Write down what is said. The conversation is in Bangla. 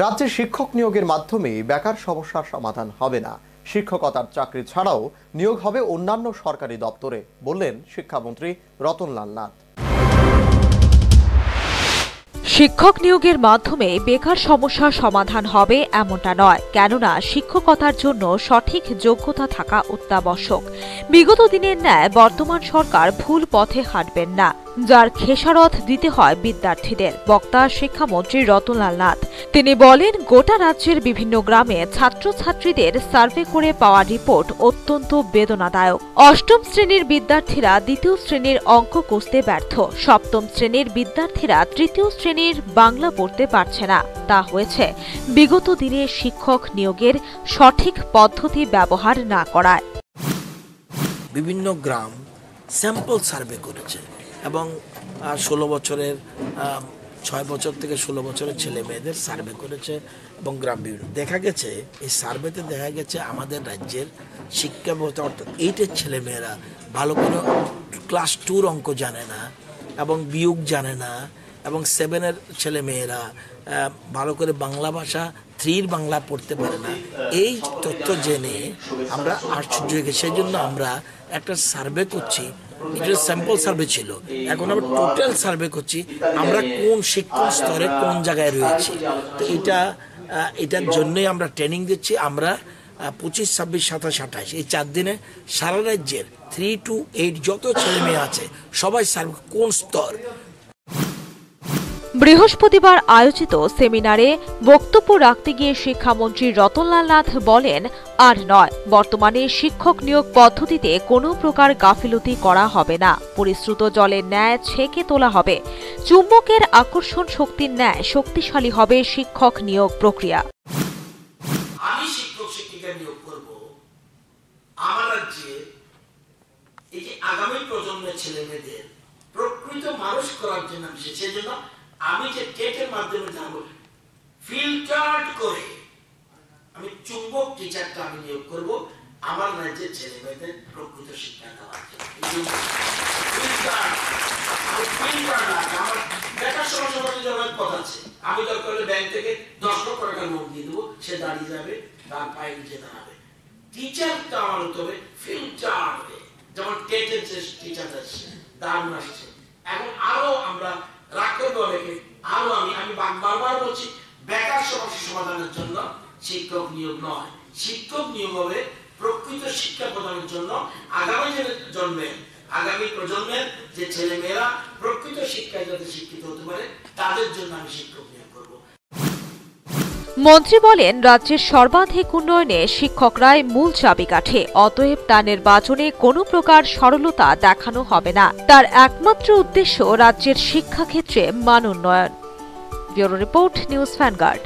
রাজ্যে শিক্ষক নিয়োগের মাধ্যমে বেকার সমস্যার সমাধান হবে না। শিক্ষকতার চাকরি ছাড়াও নিয়োগ হবে অন্যান্য সরকারি দপ্তরে, বললেন শিক্ষামন্ত্রী রতনলাল নাথ। শিক্ষক নিয়োগের মাধ্যমে বেকার সমস্যার সমাধান হবে এমনটা নয়, কেননা শিক্ষকতার জন্য সঠিক যোগ্যতা থাকা অত্যাবশ্যক। বিগত দিনের ন্যায় বর্তমান সরকার ভুল পথে হাঁটবেন না, যার খেসারত দিতে হয় বিদ্যার্থীদের। বক্তা শিক্ষামন্ত্রী রতনলাল নাথ। তিনি বলেন, গোটা রাজ্যের বিভিন্ন গ্রামে ছাত্রছাত্রীদের সার্ভে করে পাওয়া রিপোর্ট অত্যন্ত বেদনাদায়ক। অষ্টম শ্রেণীর বিদ্যার্থীরা দ্বিতীয় শ্রেণীর অঙ্ক কষতে ব্যর্থ, সপ্তম শ্রেণীর বিদ্যার্থীরা তৃতীয় শ্রেণীর বাংলা পড়তে পারছে না। তা হয়েছে বিগত দিনে শিক্ষক নিয়োগের সঠিক পদ্ধতি ব্যবহার না করায়। বিভিন্ন গ্রাম স্যাম্পল সার্ভে করেছে এবং 16 বছরের 6 বছর থেকে 16 বছরের ছেলে মেয়েদের সার্ভে করেছে এবং গ্রাম বিভিন্ন দেখা গেছে, এই সার্ভেতে দেখা গেছে আমাদের রাজ্যের শিক্ষা ব্যবস্থা অর্থাৎ 8-এর ছেলে মেয়েরা ভালো করে ক্লাস 2 অঙ্ক জানে না এবং বিয়োগ জানে না, এবং 7-এর ছেলে মেয়েরা ভালো করে বাংলা ভাষা 3 বাংলা পড়তে পারে না। এই তথ্য জেনে আমরা আশ্চর্য হয়ে গেছি। সেই জন্য আমরা একটা সার্ভে করছি। এটা স্যাম্পল সার্ভে ছিল, এখন আমরা টোটাল সার্ভে করছি আমরা কোন শিক্ষণ স্তরে কোন জায়গায় রয়েছি। তো এটার জন্যই আমরা ট্রেনিং দিচ্ছি। আমরা 25, 26, 27, 28 এই 4 দিনে সারা রাজ্যের 3 to 8 যত ছেলে মেয়ে আছে সবাই সার্ভে কোন স্তর। বৃহস্পতিবার আয়োজিত সেমিনারে বক্তব্য রাখতে গিয়ে শিক্ষামন্ত্রী রতনলাল নাথ বলেন, আর নয়, বর্তমানে শিক্ষক নিয়োগ পদ্ধতিতে কোনো প্রকার গাফিলতি করা হবে না। পরিশ্রুত জলের ন্যায় ছেঁকে তোলা হবে। চুম্বকের আকর্ষণ শক্তির ন্যায় শক্তিশালী হবে শিক্ষক নিয়োগ প্রক্রিয়া। আমি শিক্ষক শিক্ষিকা নিয়োগ করব আমার রাজ্যে, এই যে আগামী প্রজন্মের ছেলে মেয়েদের প্রকৃত মানুষ করার জন্য। সেজন্য আমি যে টেটের মাধ্যমে যাব ফিল্টার্ড করে আমি চুম্বক টিচারটা আমি নিয়োগ করব আমার রাজ্যের ছেলে মেয়েদের প্রকৃত শিক্ষা দেওয়ার জন্য। আমার বেকার সমস্যা অনেক কথা আছে। আমি দরকার হলে ব্যাংক থেকে 10 লক্ষ টাকা লোন দিয়ে দেবো, সে দাঁড়িয়ে যাবে, তার পায়ে নিচে দাঁড়াবে। টিচারটা আমার হতে হবে ফিল্টার্ড, যেমন টেটের যে টিচার আসছে দারুণ আসছে। এখন আরো আমরা রাখতে অনেকে আরো আমি বারবার বলছি, বেকার সমস্যা সমাধানের জন্য শিক্ষক নিয়োগ নয়, শিক্ষক নিয়োগ হবে প্রকৃত শিক্ষা প্রদানের জন্য। আগামী প্রজন্মের যে ছেলে মেয়েরা প্রকৃত শিক্ষায় যাতে শিক্ষিত হতে পারে তাদের জন্য আমি শিক্ষক নিয়োগ করব। মন্ত্রী বলেন, রাজ্যের সর্বাধিক উন্নয়নে শিক্ষকরাই মূল চাবিকাঠি। অতএব তার নির্বাচনে কোনো প্রকার সরলতা দেখানো হবে না। তার একমাত্র উদ্দেশ্য রাজ্যের শিক্ষাক্ষেত্রে মান উন্নয়ন। Bureau report, news vanguard.